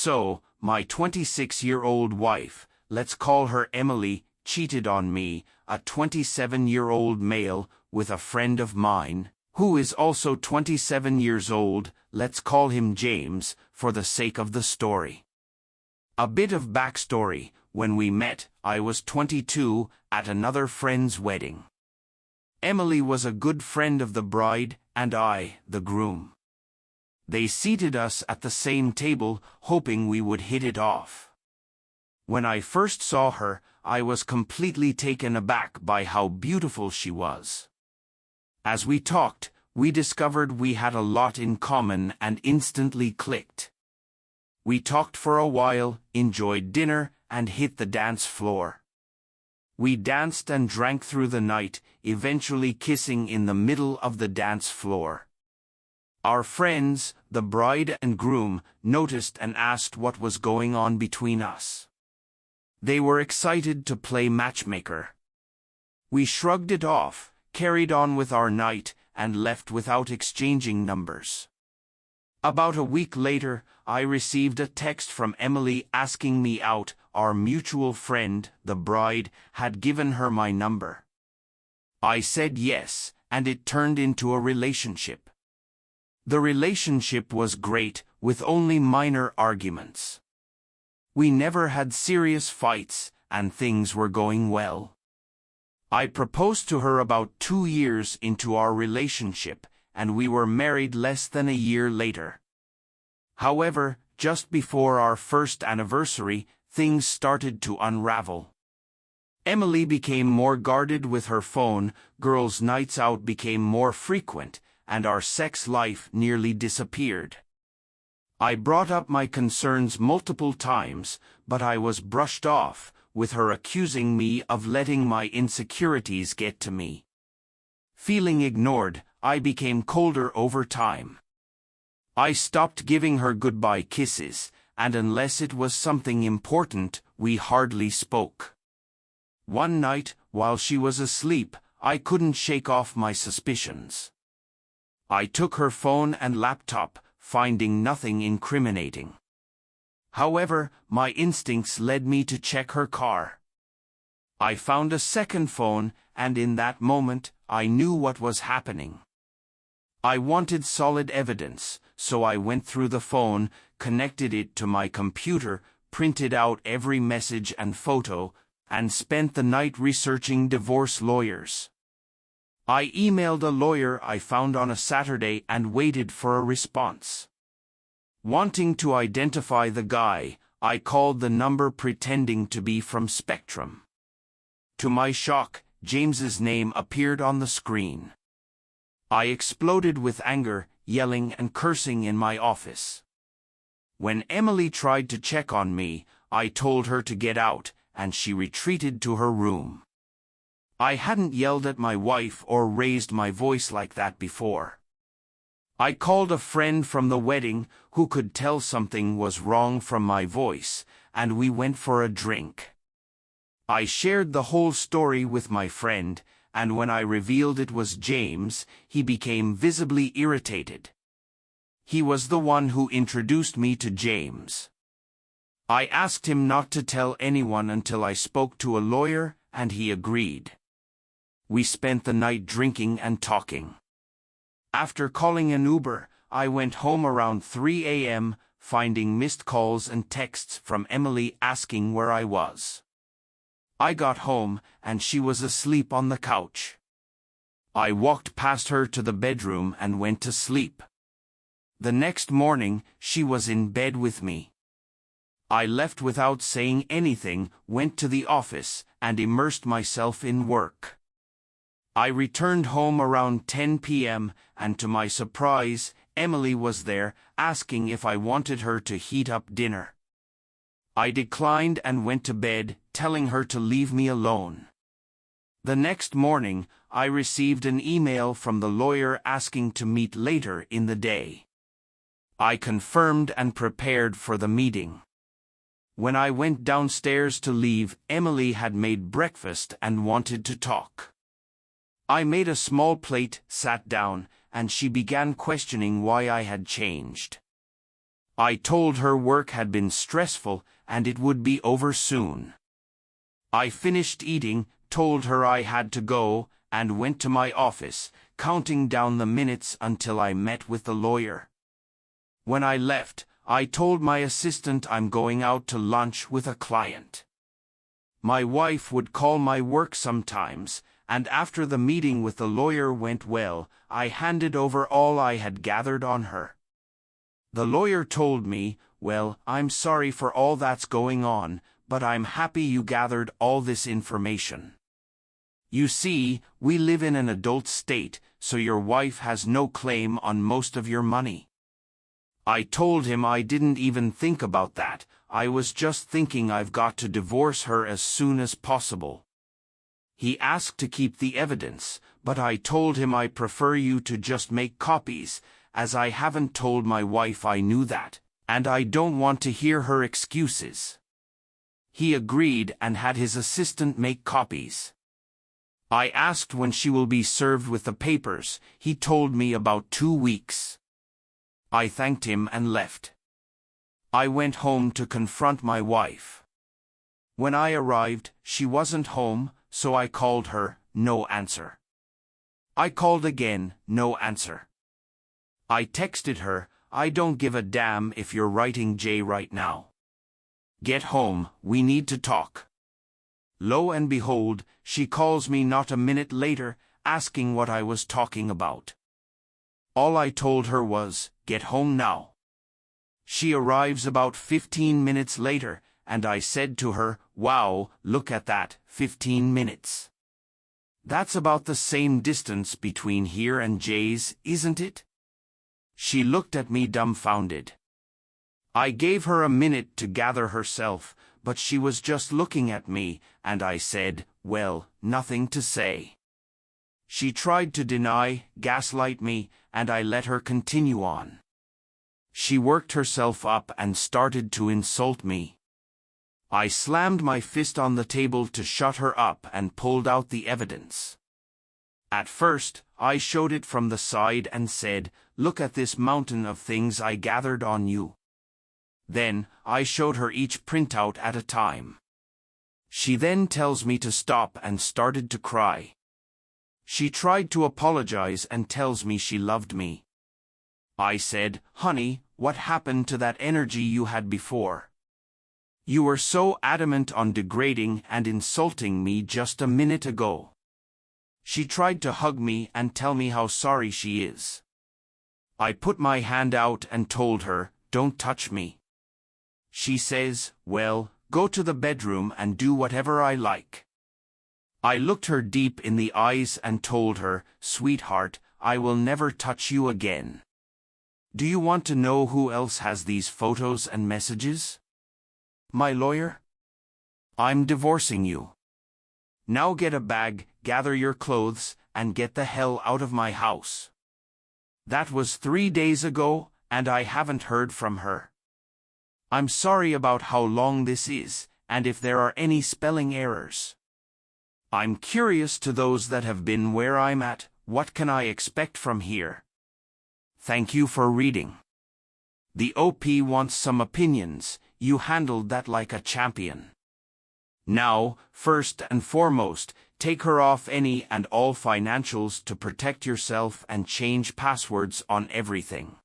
So, my 26-year-old wife, let's call her Emily, cheated on me, a 27-year-old male, with a friend of mine, who is also 27 years old, let's call him James, for the sake of the story. A bit of backstory: when we met, I was 22, at another friend's wedding. Emily was a good friend of the bride, and I, the groom. They seated us at the same table, hoping we would hit it off. When I first saw her, I was completely taken aback by how beautiful she was. As we talked, we discovered we had a lot in common and instantly clicked. We talked for a while, enjoyed dinner, and hit the dance floor. We danced and drank through the night, eventually kissing in the middle of the dance floor. Our friends, the bride and groom, noticed and asked what was going on between us. They were excited to play matchmaker. We shrugged it off, carried on with our night, and left without exchanging numbers. About a week later, I received a text from Emily asking me out. Our mutual friend, the bride, had given her my number. I said yes, and it turned into a relationship. The relationship was great, with only minor arguments. We never had serious fights, and things were going well. I proposed to her about 2 years into our relationship, and we were married less than a year later. However, just before our first anniversary, things started to unravel. Emily became more guarded with her phone, girls' nights out became more frequent, and our sex life nearly disappeared. I brought up my concerns multiple times, but I was brushed off, with her accusing me of letting my insecurities get to me. Feeling ignored, I became colder over time. I stopped giving her goodbye kisses, and unless it was something important, we hardly spoke. One night, while she was asleep, I couldn't shake off my suspicions. I took her phone and laptop, finding nothing incriminating. However, my instincts led me to check her car. I found a second phone, and in that moment, I knew what was happening. I wanted solid evidence, so I went through the phone, connected it to my computer, printed out every message and photo, and spent the night researching divorce lawyers. I emailed a lawyer I found on a Saturday and waited for a response. Wanting to identify the guy, I called the number pretending to be from Spectrum. To my shock, James's name appeared on the screen. I exploded with anger, yelling and cursing in my office. When Emily tried to check on me, I told her to get out, and she retreated to her room. I hadn't yelled at my wife or raised my voice like that before. I called a friend from the wedding who could tell something was wrong from my voice, and we went for a drink. I shared the whole story with my friend, and when I revealed it was James, he became visibly irritated. He was the one who introduced me to James. I asked him not to tell anyone until I spoke to a lawyer, and he agreed. We spent the night drinking and talking. After calling an Uber, I went home around 3 a.m., finding missed calls and texts from Emily asking where I was. I got home, and she was asleep on the couch. I walked past her to the bedroom and went to sleep. The next morning, she was in bed with me. I left without saying anything, went to the office, and immersed myself in work. I returned home around 10 p.m., and to my surprise, Emily was there, asking if I wanted her to heat up dinner. I declined and went to bed, telling her to leave me alone. The next morning, I received an email from the lawyer asking to meet later in the day. I confirmed and prepared for the meeting. When I went downstairs to leave, Emily had made breakfast and wanted to talk. I made a small plate, sat down, and she began questioning why I had changed. I told her work had been stressful and it would be over soon. I finished eating, told her I had to go, and went to my office, counting down the minutes until I met with the lawyer. When I left, I told my assistant I'm going out to lunch with a client. My wife would call my work sometimes, and after the meeting with the lawyer went well, I handed over all I had gathered on her. The lawyer told me, "Well, I'm sorry for all that's going on, but I'm happy you gathered all this information. You see, we live in an adult state, so your wife has no claim on most of your money." I told him I didn't even think about that, I was just thinking I've got to divorce her as soon as possible. He asked to keep the evidence, but I told him I prefer you to just make copies, as I haven't told my wife I knew that, and I don't want to hear her excuses. He agreed and had his assistant make copies. I asked when she will be served with the papers. He told me about 2 weeks. I thanked him and left. I went home to confront my wife. When I arrived, she wasn't home, so I called her, no answer. I called again, no answer. I texted her, "I don't give a damn if you're writing J right now. Get home, we need to talk." Lo and behold, she calls me not a minute later, asking what I was talking about. All I told her was, "Get home now." She arrives about 15 minutes later, and I said to her, "Wow, look at that, 15 minutes. That's about the same distance between here and Jay's, isn't it?" She looked at me dumbfounded. I gave her a minute to gather herself, but she was just looking at me, and I said, "Well, nothing to say." She tried to deny, gaslight me, and I let her continue on. She worked herself up and started to insult me. I slammed my fist on the table to shut her up and pulled out the evidence. At first, I showed it from the side and said, "Look at this mountain of things I gathered on you." Then, I showed her each printout at a time. She then tells me to stop and started to cry. She tried to apologize and tells me she loved me. I said, "Honey, what happened to that energy you had before? You were so adamant on degrading and insulting me just a minute ago." She tried to hug me and tell me how sorry she is. I put my hand out and told her, "Don't touch me." She says, "Well, go to the bedroom and do whatever I like." I looked her deep in the eyes and told her, "Sweetheart, I will never touch you again. Do you want to know who else has these photos and messages? My lawyer? I'm divorcing you. Now get a bag, gather your clothes, and get the hell out of my house." That was 3 days ago, and I haven't heard from her. I'm sorry about how long this is, and if there are any spelling errors. I'm curious to those that have been where I'm at, what can I expect from here? Thank you for reading. The OP wants some opinions. You handled that like a champion. Now, first and foremost, take her off any and all financials to protect yourself and change passwords on everything.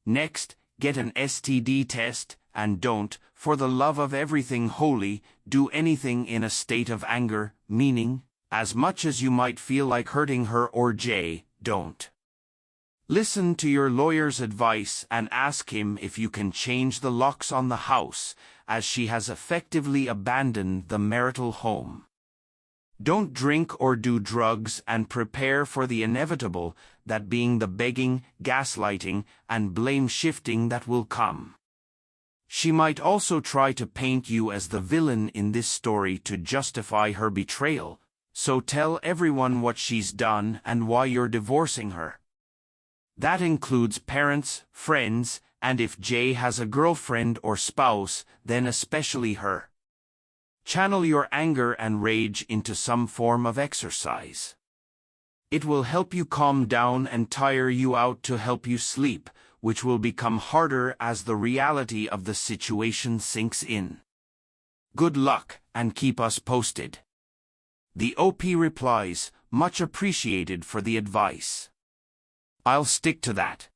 Next, get an STD test, and don't, for the love of everything holy, do anything in a state of anger, meaning, as much as you might feel like hurting her or Jay, don't. Listen to your lawyer's advice and ask him if you can change the locks on the house, as she has effectively abandoned the marital home. Don't drink or do drugs and prepare for the inevitable, that being the begging, gaslighting, and blame-shifting that will come. She might also try to paint you as the villain in this story to justify her betrayal, so tell everyone what she's done and why you're divorcing her. That includes parents, friends, and if Jay has a girlfriend or spouse, then especially her. Channel your anger and rage into some form of exercise. It will help you calm down and tire you out to help you sleep, which will become harder as the reality of the situation sinks in. Good luck, and keep us posted. The OP replies, much appreciated for the advice. I'll stick to that.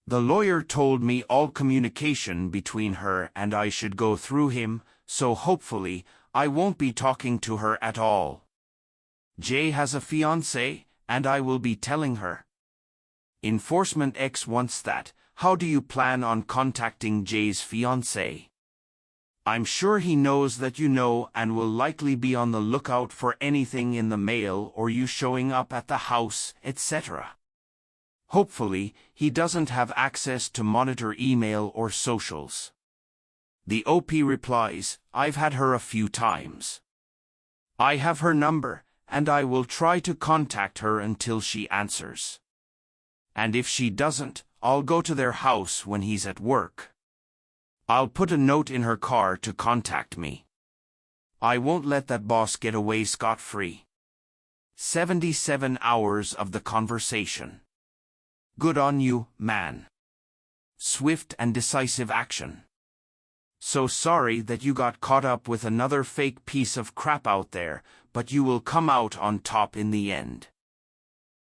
The lawyer told me all communication between her and I should go through him, so hopefully, I won't be talking to her at all. Jay has a fiancé, and I will be telling her. Enforcement X wants that. How do you plan on contacting Jay's fiancé? I'm sure he knows that you know and will likely be on the lookout for anything in the mail or you showing up at the house, etc. Hopefully, he doesn't have access to monitor email or socials. The OP replies, I've had her a few times. I have her number, and I will try to contact her until she answers. And if she doesn't, I'll go to their house when he's at work. I'll put a note in her car to contact me. I won't let that boss get away scot-free. 77 hours of the conversation. Good on you, man. Swift and decisive action. So sorry that you got caught up with another fake piece of crap out there, but you will come out on top in the end.